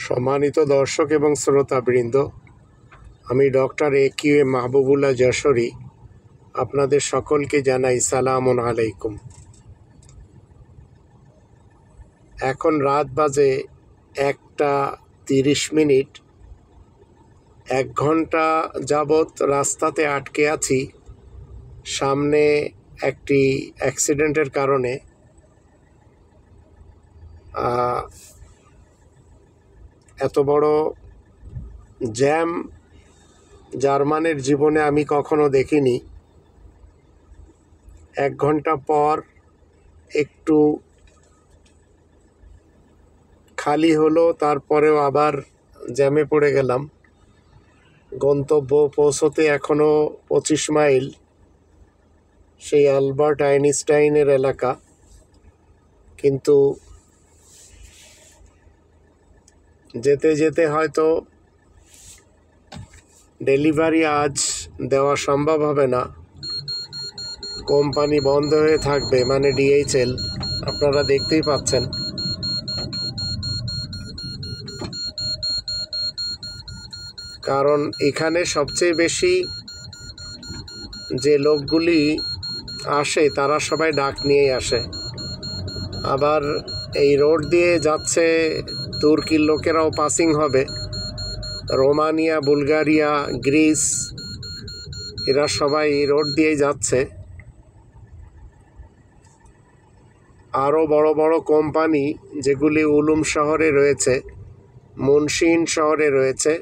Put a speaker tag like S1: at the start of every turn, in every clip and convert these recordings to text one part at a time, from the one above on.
S1: সম্মানিত দর্শক এবং শ্রোতাবৃন্দ, আমি ডক্টর AQM মাহবুবুল্লাহ যশোরী আপনাদের সকলকে জানাই সালামুন আলাইকুম। এখন রাত বাজে 1:30। 1 ঘন্টা যাবৎ রাস্তাতে আটকে আছি সামনে একটি অ্যাক্সিডেন্টের কারণে। এত বড় জ্যাম জার্মানের জীবনে আমি কখনো দেখিনি। 1 ঘন্টা পর একটু খালি হলো, তারপরেও আবার জ্যামে পড়ে গেলাম। গন্তব্য পৌঁছতে এখনো 25 মাইল, সেই আলবার্ট আইনস্টাইনের এলাকা। কিন্তু যেতে যেতে হয়তো ডেলিভারি আজ দেওয়া সম্ভব হবে না, কোম্পানি বন্ধ হয়ে থাকবে, মানে DHL। আপনারা দেখতেই পাচ্ছেন। কারণ এখানে সবচেয়ে বেশি যে লোকগুলি আসে তারা সবাই ডাক নিয়েই আসে। আবার এই রোড দিয়ে যাচ্ছে তুর্কির লোকেরাও পাসিং হবে, রোমানিয়া, বুলগারিয়া, গ্রিস, এরা সবাই এই রোড দিয়েই যাচ্ছে। আরও বড় বড় কোম্পানি যেগুলি উলুম শহরে রয়েছে, মুনশিন শহরে রয়েছে,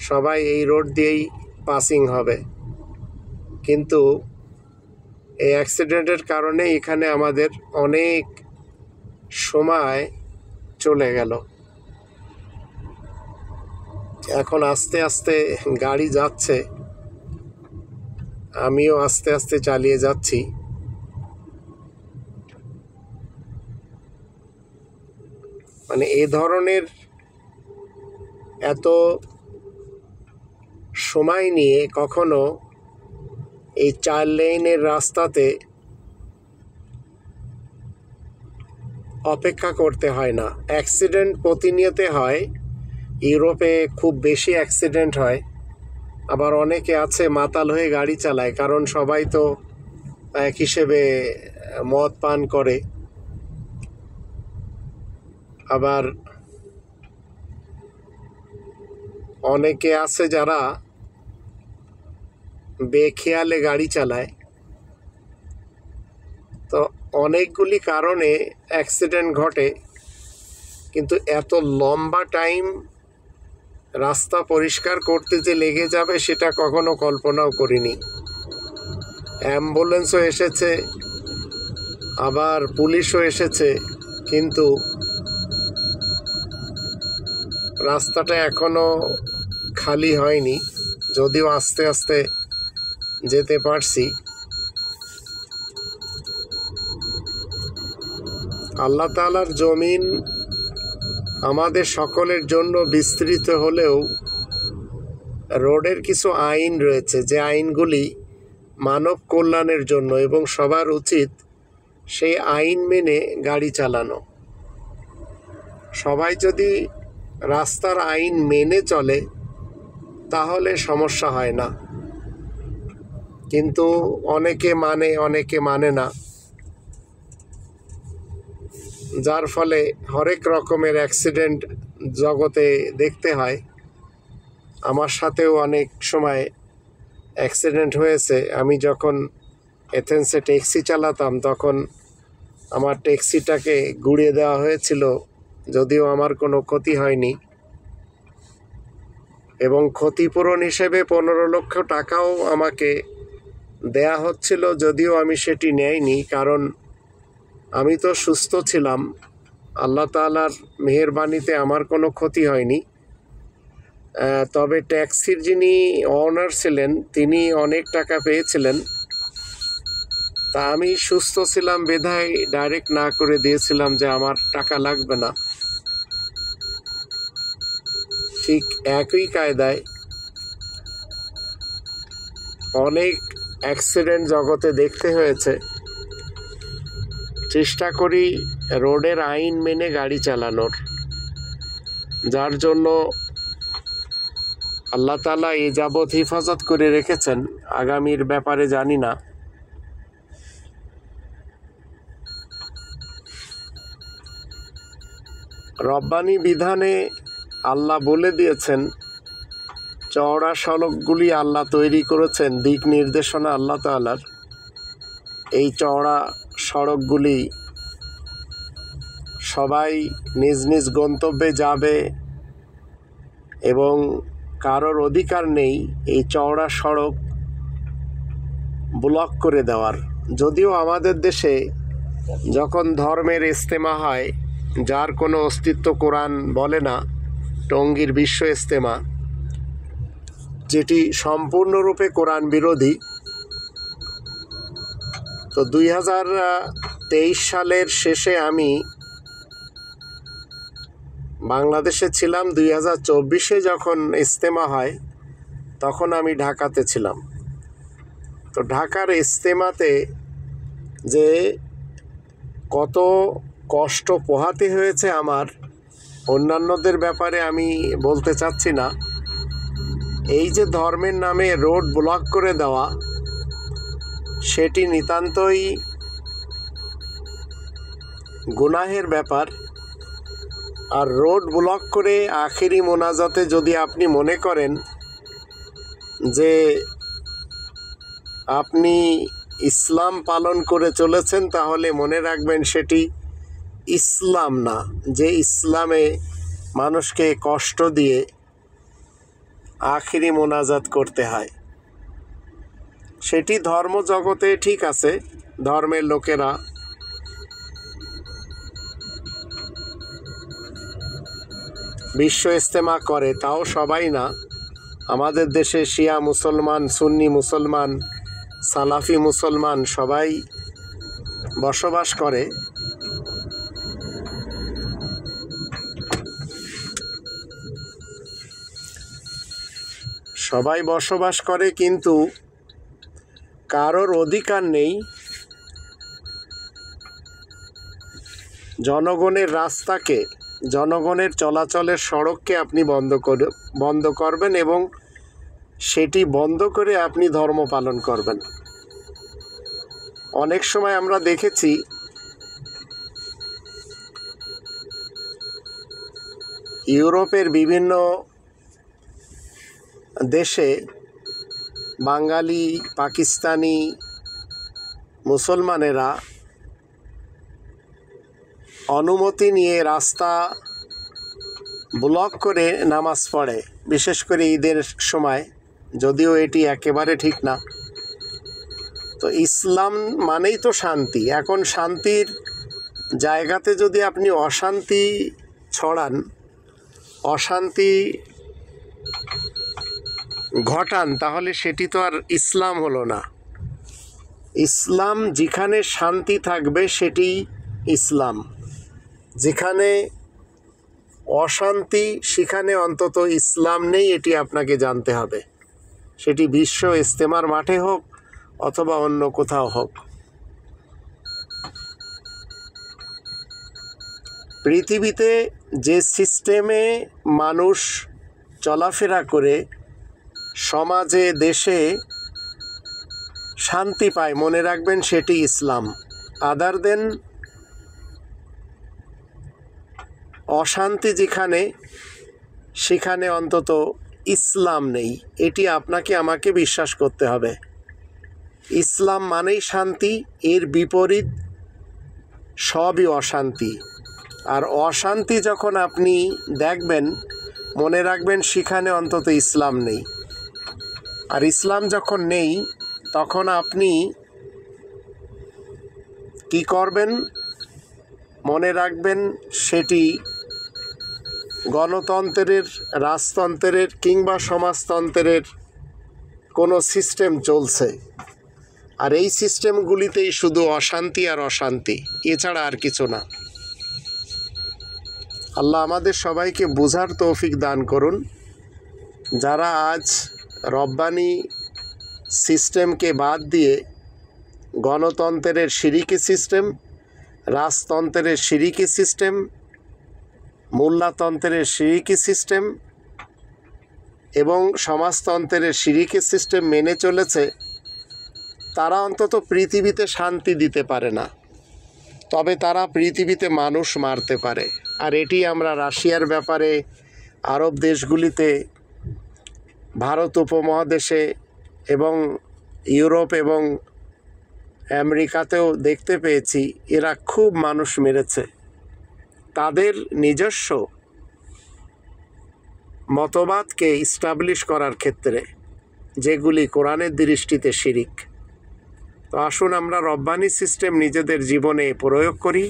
S1: সবাই এই রোড দিয়েই পাসিং হবে। কিন্তু এই অ্যাক্সিডেন্টের কারণে এখানে আমাদের অনেক সময় চলে গেল। এখন আস্তে আস্তে গাড়ি যাচ্ছে, আমিও আস্তে আস্তে চালিয়ে যাচ্ছি। মানে এ ধরনের এত সময় নিয়ে কখনো এই 4 লেনের রাস্তাতে অপেক্ষা করতে হয় না। অ্যাক্সিডেন্ট প্রতিনিয়ত হয়, ইউরোপে খুব বেশি অ্যাক্সিডেন্ট হয়। আবার অনেকে আছে মাতাল হয়ে গাড়ি চালায়, কারণ সবাই তো এক হিসেবে মদ পান করে। আবার অনেকে আছে যারা বেখেয়ালে গাড়ি চালায়। তো অনেকগুলি কারণে অ্যাক্সিডেন্ট ঘটে, কিন্তু এত লম্বা টাইম রাস্তা পরিষ্কার করতে যে লেগে যাবে সেটা কখনো কল্পনাও করিনি। অ্যাম্বুলেন্সও এসেছে, আবার পুলিশও এসেছে, কিন্তু রাস্তাটা এখনো খালি হয়নি, যদিও আস্তে আস্তে যেতে পারছি। আল্লাহ তাআলার জমিন আমাদের সকলের জন্য বিস্তৃত হলেও রোডের কিছু আইন রয়েছে, যে আইনগুলি মানব কল্যাণের জন্য, এবং সবার উচিত সেই আইন মেনে গাড়ি চালানো। সবাই যদি রাস্তার আইন মেনে চলে তাহলে সমস্যা হয় না, কিন্তু অনেকে মানে, অনেকে মানে না, যার ফলে হরেক রকমের অ্যাক্সিডেন্ট জগতে দেখতে হয়। আমার সাথেও অনেক সময় অ্যাক্সিডেন্ট হয়েছে। আমি যখন এথেন্সে ট্যাক্সি চালাতাম তখন আমার ট্যাক্সিটাকে গুড়িয়ে দেওয়া হয়েছিল, যদিও আমার কোনো ক্ষতি হয়নি, এবং ক্ষতিপূরণ হিসেবে 15 লক্ষ টাকাও আমাকে দেয়া হচ্ছিল, যদিও আমি সেটি নেইনি, কারণ আমি তো সুস্থ ছিলাম। আল্লাহ তাআলার মেহেরবানিতে আমার কোনো ক্ষতি হয়নি। তবে ট্যাক্সির যিনি ওনার ছিলেন তিনি অনেক টাকা পেয়েছিলেন। তা আমি সুস্থ ছিলাম বিধায় ডাইরেক্ট না করে দিয়েছিলাম যে আমার টাকা লাগবে না। ঠিক একই কায়দায় অনেক অ্যাক্সিডেন্ট জগতে দেখতে হয়েছে। চেষ্টা করি রোডের আইন মেনে গাড়ি চালানোর। যার জন্য আল্লাহ তাআলা এ যাবৎ হেফাজত করে রেখেছেন, আগামীর ব্যাপারে জানি না। রব্বানি বিধানে আল্লাহ বলে দিয়েছেন, চওড়া সড়কগুলি আল্লাহ তৈরি করেছেন, দিক নির্দেশনা আল্লাহ তাআলার। এই চওড়া সড়কগুলি সবাই নিজ নিজ গন্তব্যে যাবে এবং কারোর অধিকার নেই এই চওড়া সড়ক ব্লক করে দেওয়ার। যদিও আমাদের দেশে যখন ধর্মের ইজতেমা হয়, যার কোনো অস্তিত্ব কোরআন বলে না, টঙ্গীর বিশ্ব ইজতেমা, যেটি সম্পূর্ণরূপে কোরআন বিরোধী, তো 2023 সালের শেষে আমি বাংলাদেশে ছিলাম। 2024-এ যখন ইজতেমা হয় তখন আমি ঢাকাতে ছিলাম। তো ঢাকার ইজতেমাতে যে কত কষ্ট পোহাতে হয়েছে আমার, অন্যান্যদের ব্যাপারে আমি বলতে চাচ্ছি না। এই যে ধর্মের নামে রোড ব্লক করে দেওয়া, সেটি নিতান্তই গুনাহের ব্যাপার। আর রোড ব্লক করে আখেরি মোনাজাতে যদি আপনি মনে করেন যে আপনি ইসলাম পালন করে চলেছেন, তাহলে মনে রাখবেন সেটি ইসলাম না। যে ইসলামে মানুষকে কষ্ট দিয়ে আখেরি মোনাজাত করতে হয়, সেটি ধর্মজগতে ঠিক আছে, ধর্মের লোকেরা বিশ্ব ইজতেমা করে, তাও সবাই না। আমাদের দেশে শিয়া মুসলমান, সুন্নি মুসলমান, সালাফি মুসলমান সবাই বসবাস করে। সবাই বসবাস করে, কিন্তু কারোর অধিকার নেই জনগণের রাস্তাকে, জনগণের চলাচলের সড়ককে আপনি বন্ধ করবেন এবং সেটি বন্ধ করে আপনি ধর্ম পালন করবেন। অনেক সময় আমরা দেখেছি ইউরোপের বিভিন্ন দেশে বাঙালি, পাকিস্তানি মুসলমানেরা অনুমতি নিয়ে রাস্তা ব্লক করে নামাজ পড়ে, বিশেষ করে ঈদের সময়, যদিও এটি একেবারে ঠিক না। তো ইসলাম মানেই তো শান্তি। এখন শান্তির জায়গাতে যদি আপনি অশান্তি ছড়ান, অশান্তি ঘটান, তাহলে সেটি তো আর ইসলাম হলো না। ইসলাম যেখানে শান্তি থাকবে সেটি ইসলাম, যেখানে অশান্তি সেখানে অন্তত ইসলাম নেই, এটি আপনাকে জানতে হবে। সেটি বিশ্ব ইজতেমার মাঠে হোক অথবা অন্য কোথাও হোক। পৃথিবীতে যে সিস্টেমে মানুষ চলাফেরা করে সমাজে, দেশে শান্তি পায়, মনে রাখবেন সেটি ইসলাম। আদার দেন অশান্তি যেখানে, সেখানে অন্তত ইসলাম নেই। এটি আপনাকে আমাকে বিশ্বাস করতে হবে। ইসলাম মানেই শান্তি, এর বিপরীত সবই অশান্তি। আর অশান্তি যখন আপনি দেখবেন, মনে রাখবেন সেখানে অন্তত ইসলাম নেই। আর ইসলাম যখন নেই, তখন আপনি কি করবেন মনে রাখবেন সেটি গণতন্ত্রের, রাজতন্ত্রের কিংবা সমাজতন্ত্রের কোনো সিস্টেম চলছে। আর এই সিস্টেমগুলিতেই শুধু অশান্তি আর অশান্তি, এছাড়া আর কিছু না। আল্লাহ আমাদের সবাইকে বোঝার তৌফিক দান করুন। যারা আজ রব্বানি সিস্টেমকে বাদ দিয়ে গণতন্ত্রের শিরিকি সিস্টেম, রাজতন্ত্রের শিরিকি সিস্টেম মোল্লাতন্ত্রের শিরিকি সিস্টেম এবং সমাজতন্ত্রের শিরিকি সিস্টেম মেনে চলেছে, তারা অন্তত পৃথিবীতে শান্তি দিতে পারে না, তবে তারা পৃথিবীতে মানুষ মারতে পারে। আর এটি আমরা রাশিয়ার ব্যাপারে, আরব দেশগুলিতে, ভারত উপমহাদেশে এবং ইউরোপ এবং আমেরিকাতেও দেখতে পেয়েছি। এরা খুব মানুষ মেরেছে তাদের নিজস্ব মতবাদকে ইস্টাবলিশ করার ক্ষেত্রে, যেগুলি কোরআনের দৃষ্টিতে শিরিক। তো আসুন আমরা রব্বানি সিস্টেম নিজেদের জীবনে প্রয়োগ করি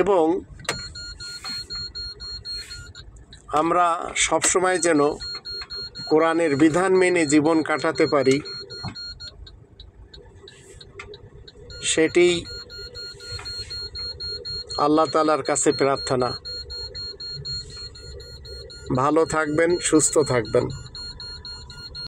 S1: এবং আমরা সবসময় যেন কোরআনের বিধান মেনে জীবন কাটাতে পারি, সেটি আল্লাহ তাআলার কাছে প্রার্থনা। ভালো থাকবেন, সুস্থ থাকবেন।